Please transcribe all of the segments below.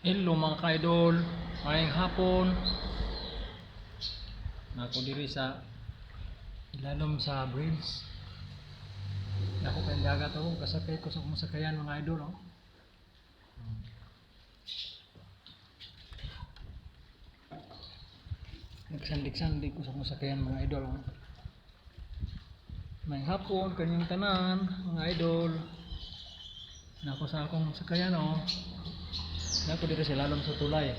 Hello mga ka-idol, maayong hapon. Nako diri sa ilalom sa bridge. Ako kay dagat ako, kasakay ko sa akong sakayan mga idol. Oh. Nagsandik-sandik ko sa akong sakayan mga idol. Oh. Maayong hapon kanyang tanan mga idol. Nako sa akong sakayan oh. Nako diri sa ilalom sa tulay.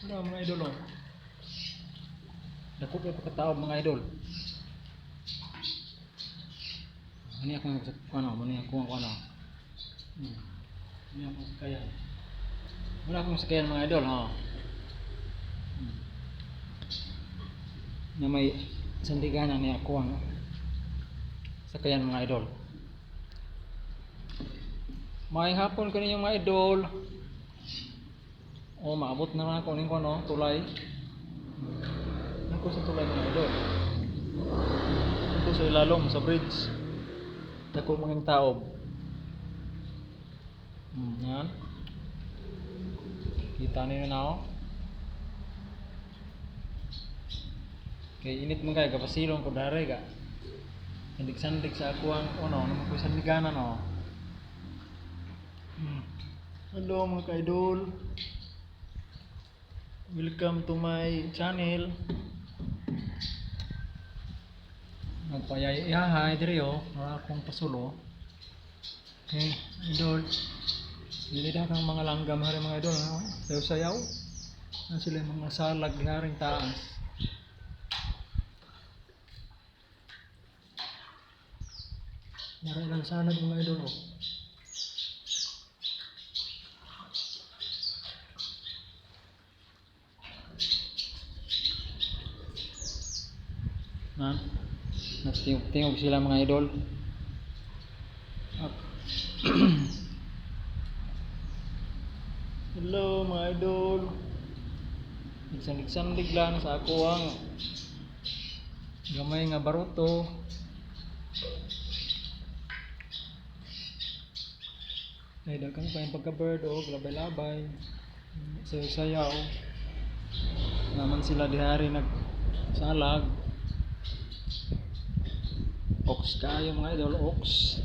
Ano mga idol oh. Dako kay pagkatao mga idol. Ini akong ano, ini akong ano. Ini akong sakayan. Wala akong sakayan mga idol ha. Na may sandiganan ni ako ang sakayan mga idol. Maayong hapon kaninyo mga idol. Oh, maabot na ako ning kono tulay. Nako sa tulay mga idol. Nako sa ilalom sa bridge. Dako mga taob. Yan. Kita niyo na ako. Kay init man kay kapasilong ko dare ka. Sandik-sandik sa ako ang ano, naman ko sandiganan oh. Hello mga ka-idol. Welcome to my channel. Nagpayayahay diri oh, wala akong pasulo. Okay, idol. Dili da kang mga langgam hari mga idol ha. Sayaw-sayaw. Na sila mga salag di haring taas. Nara lang salag mga idol oh. Tingog sila mga idol. Hello mga idol. Nagsandig-sandig lang sa ako ang gamay nga baruto. Ay dagang pa yung pagka-bird o labay-labay. Sayaw-sayaw. Naman sila dihari nagsalag. Ox kayo mga idol, ox.